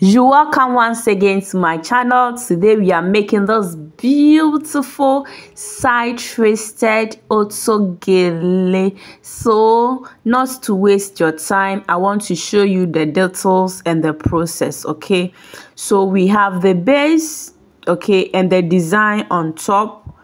You welcome once again to my channel. Today we are making this beautiful side-twisted gele. So not to waste your time, I want to show you the details and the process. Okay, so we have the base, okay, and the design on top,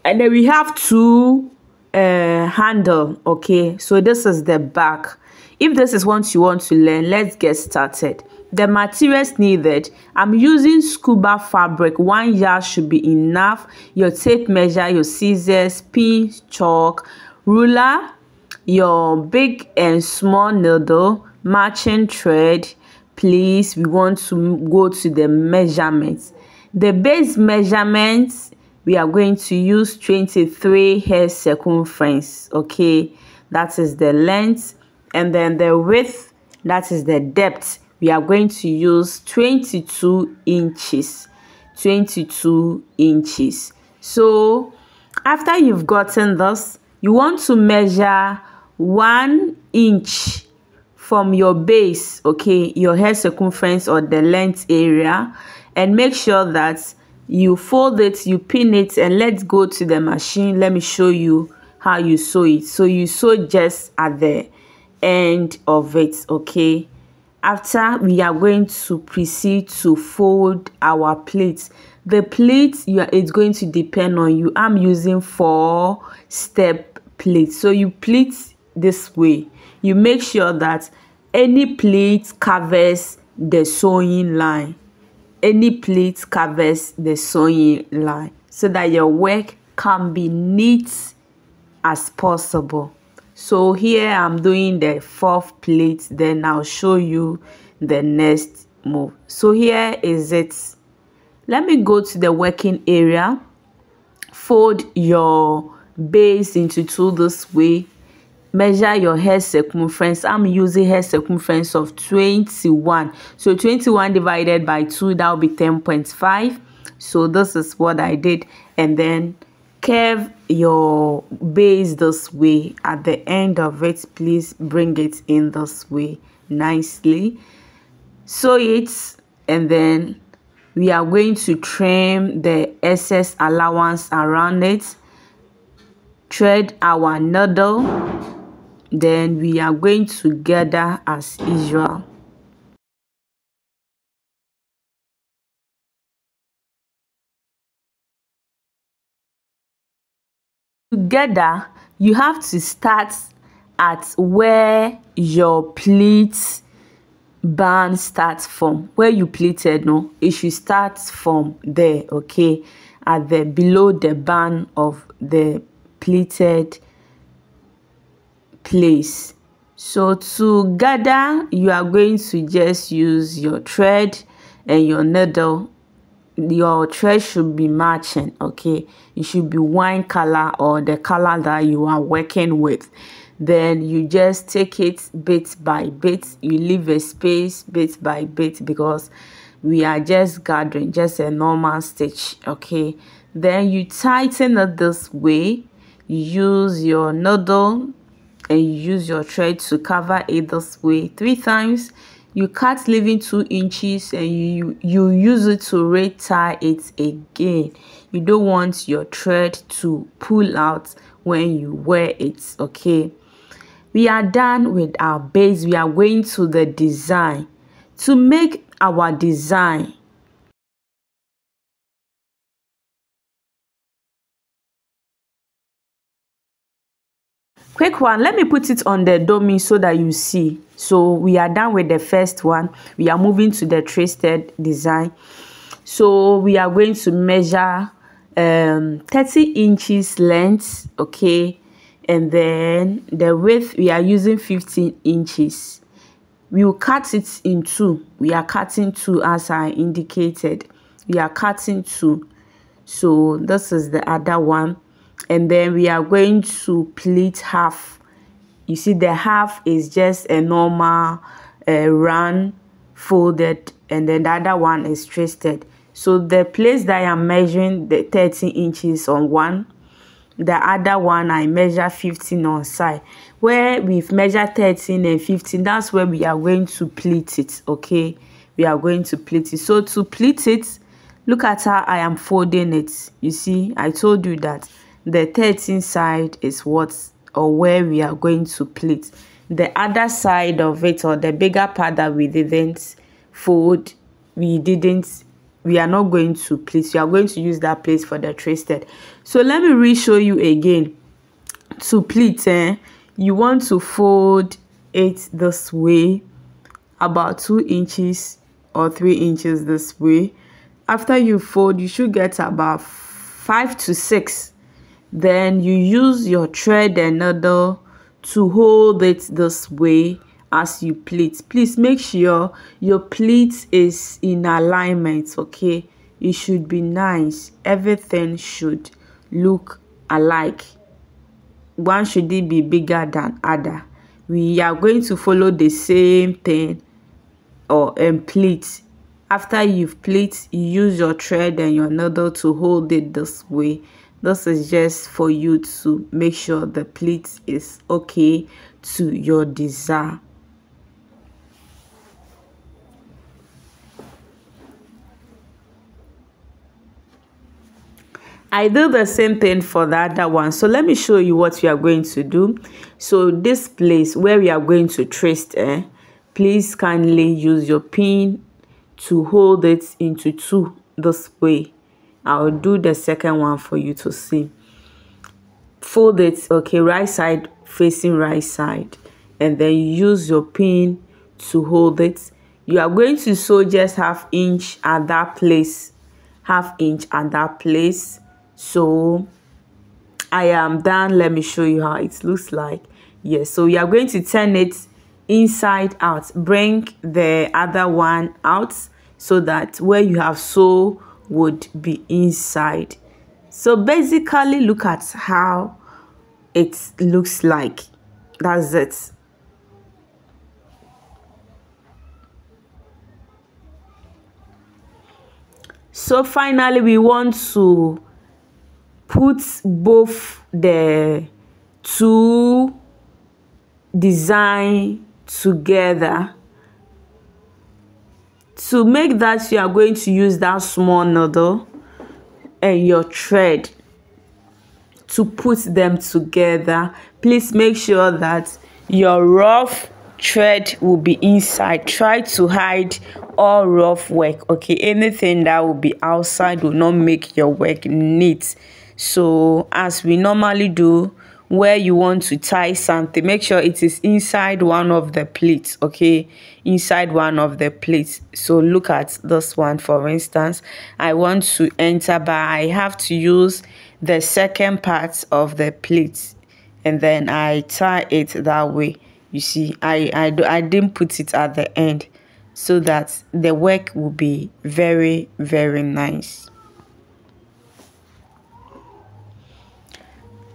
and then we have two handle. Okay, so this is the back. If this is what you want to learn, let's get started. The materials needed: I'm using Scuba Fabric. 1 yard should be enough. Your tape measure, your scissors, pin, chalk, ruler, your big and small needle, matching thread. Please, we want to go to the measurements. The base measurements, we are going to use 23 hair circumference. Okay, that is the length. And then the width, that is the depth, we are going to use 22 inches. 22 inches. So after you've gotten this, you want to measure 1 inch from your base, okay, your hair circumference or the length area, and make sure that you fold it, you pin it, and let's go to the machine. Let me show you how you sew it. So you sew just at the end of it. Okay, after, we are going to proceed to fold our pleats. The pleats, it's going to depend on you. I'm using 4-step pleats. So you pleat this way. You make sure that any pleat covers the sewing line. Any pleat covers the sewing line, so that your work can be neat as possible. So here I'm doing the 4th pleat, then I'll show you the next move. So here is it. Let me go to the working area. Fold your base into 2 this way. Measure your hair circumference. I'm using hair circumference of 21. So 21 divided by 2, that will be 10.5. So this is what I did. And then curve your base this way. At the end of it, please bring it in this way nicely. Sew it, and then we are going to trim the excess allowance around it. Thread our needle, then we are going to gather as usual. Together, you have to start at where your pleat band starts from. Where you pleated, no, it should start from there. Okay, at the below the band of the pleated place. So to gather, you are going to just use your thread and your needle. Your thread should be matching. Okay, it should be wine color or the color that you are working with. Then you just take it bit by bit. You leave a space bit by bit, because we are just gathering, just a normal stitch. Okay, then you tighten it this way. You use your needle and you use your thread to cover it this way 3 times. You cut, leaving 2 inches, and you use it to re-tie it again. You don't want your thread to pull out when you wear it. Okay, we are done with our base. We are going to the design. To make our design, quick one, let me put it on the dummy so that you see. So we are done with the first one. We are moving to the twisted design. So we are going to measure 30 inches length. Okay, and then the width, we are using 15 inches. We will cut it in 2. We are cutting 2 as I indicated. We are cutting 2. So this is the other one. And then we are going to pleat half. You see, the half is just a normal round folded, and then the other one is twisted. So the place that I am measuring the 30 inches on one, the other one I measure 15 on side. Where we've measured 13 and 15, that's where we are going to pleat it. Okay, we are going to pleat it. So to pleat it, look at how I am folding it. You see, I told you that the 13 side is what, or where we are going to pleat. The other side of it, or the bigger part that we didn't fold, we are not going to pleat. We are going to use that place for the twisted. So let me re-show you again. To pleat, you want to fold it this way, about 2 inches or 3 inches this way. After you fold, you should get about 5 to 6. Then you use your thread and needle to hold it this way as you pleat. Please make sure your pleat is in alignment. Okay, it should be nice. Everything should look alike. One should be bigger than other. We are going to follow the same thing or pleat. After you've pleat, you use your thread and your needle to hold it this way. This is just for you to make sure the pleat is okay to your desire. I do the same thing for the other one. So let me show you what we are going to do. So this place where we are going to twist, please kindly use your pin to hold it into 2 this way. I'll do the second one for you to see. Fold it, okay, right side facing right side, and then use your pin to hold it. You are going to sew just 1/2 inch at that place, 1/2 inch at that place. So I am done. Let me show you how it looks like. Yes, so you are going to turn it inside out. Bring the other one out so that where you have sew would be inside. So basically, look at how it looks like. That's it. So finally, we want to put both the 2 design together. To make that, you are going to use that small needle and your thread to put them together. Please make sure that your rough thread will be inside. Try to hide all rough work. Okay, anything that will be outside will not make your work neat. So as we normally do, where you want to tie something, make sure it is inside one of the pleats. Okay, inside one of the pleats. So look at this one, for instance. I want to enter, but I have to use the second part of the pleat, and then I tie it that way. You see, I didn't put it at the end so that the work will be very, very nice.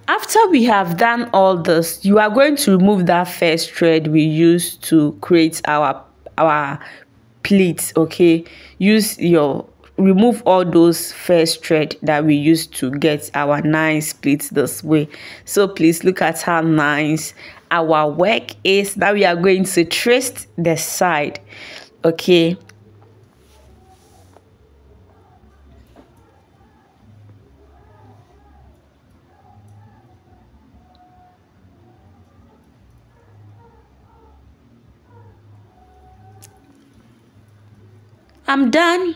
After we have done all this, you are going to remove that first thread we used to create our pleats. Okay, remove all those first thread that we used to get our nice pleats this way. So please look at how nice our work is. Now we are going to twist the side. Okay, I'm done.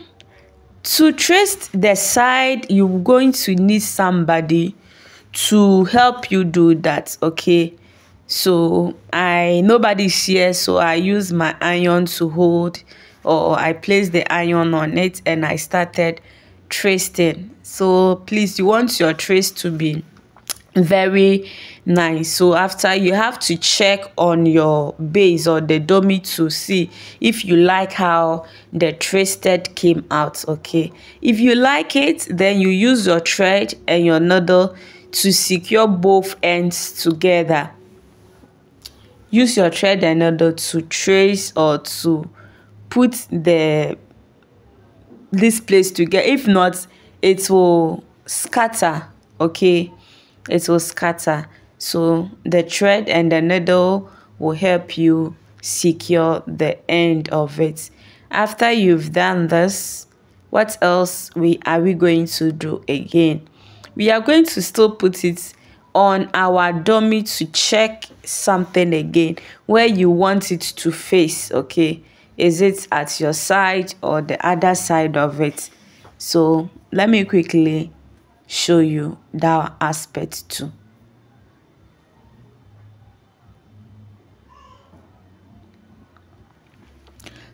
To trace the side, you're going to need somebody to help you do that. Okay, so nobody's here, so I use my iron to hold, or I place the iron on it and I started tracing. So please, you want your trace to be very nice. So after, you have to check on your base or the dummy to see if you like how the twisted came out. Okay, if you like it, then you use your thread and your needle to secure both ends together. Use your thread and needle to trace or to put this place together. If not, it will scatter. Okay, it will scatter. So the thread and the needle will help you secure the end of it. After you've done this, what else are we going to do again? We are going to still put it on our dummy to check something again, where you want it to face. Okay, is it at your side or the other side of it? So let me quickly show you that aspect too.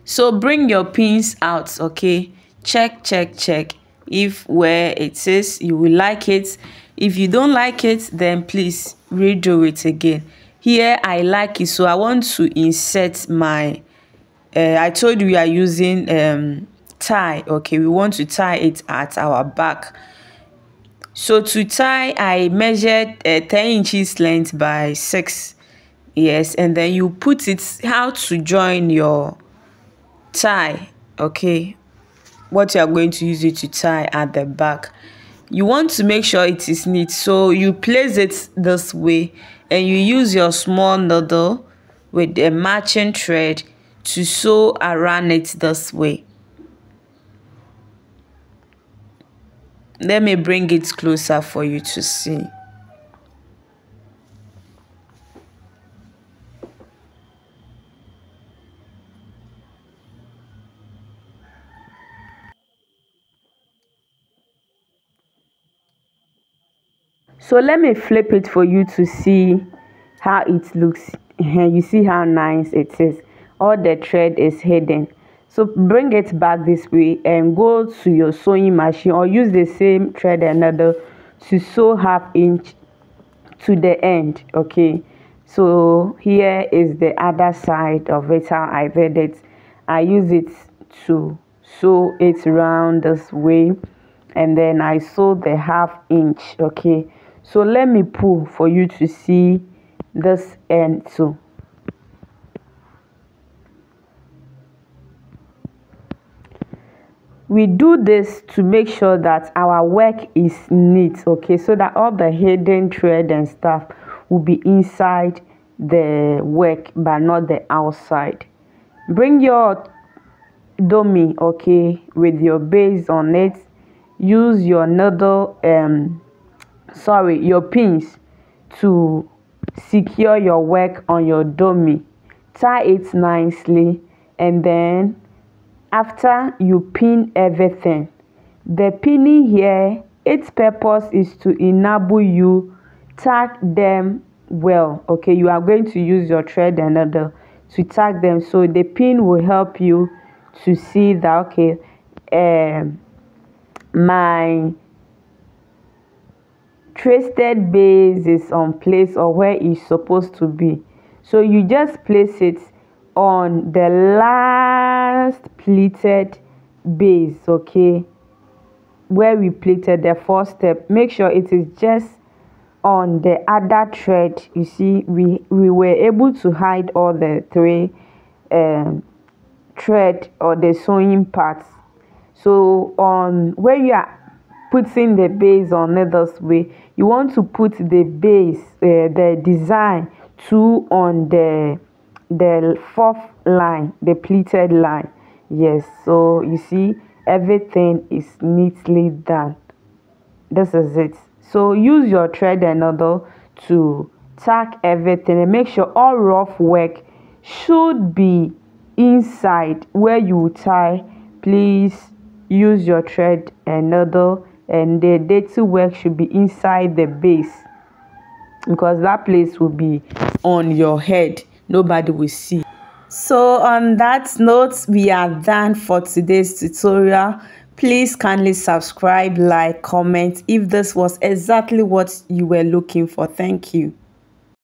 So bring your pins out. Okay, check if where it is you will like it. If you don't like it, then please redo it again. Here I like it, so I want to insert my I told you we are using tie. Okay, we want to tie it at our back. So to tie, I measured 10 inches length by 6. Yes, and then you put it how to join your tie. Okay, what you are going to use it to tie at the back. You want to make sure it is neat, so you place it this way and you use your small needle with a matching thread to sew around it this way. Let me bring it closer for you to see. So let me flip it for you to see how it looks. You see how nice it is. All the thread is hidden. So bring it back this way and go to your sewing machine or use the same thread and needle to sew 1/2 inch to the end. Okay, so here is the other side of it, how I did it. I use it to sew it round this way and then I sew the 1/2 inch. Okay, so let me pull for you to see this end too. We do this to make sure that our work is neat. Okay, so that all the hidden thread and stuff will be inside the work but not the outside. Bring your dummy, okay, with your base on it. Use your needle your pins to secure your work on your dummy. Tie it nicely, and then after you pin everything, the pinning here, its purpose is to enable you tag them well. Okay, you are going to use your thread and needle to tag them, so the pin will help you to see that okay, my twisted base is on place or where it's supposed to be. So you just place it on the last pleated base. Okay, where we pleated the first step, make sure it is just on the other thread. You see, we were able to hide all the 3 thread or the sewing parts. So on where you are putting the base on it this way, you want to put the base the design to on the 4th line, the pleated line. Yes, so you see everything is neatly done. This is it. So use your thread and needle to tack everything and make sure all rough work should be inside where you tie. Please use your thread and needle, and the dirty work should be inside the base because that place will be on your head. Nobody will see. So on that note, we are done for today's tutorial. Please kindly subscribe, like, comment if this was exactly what you were looking for. Thank you.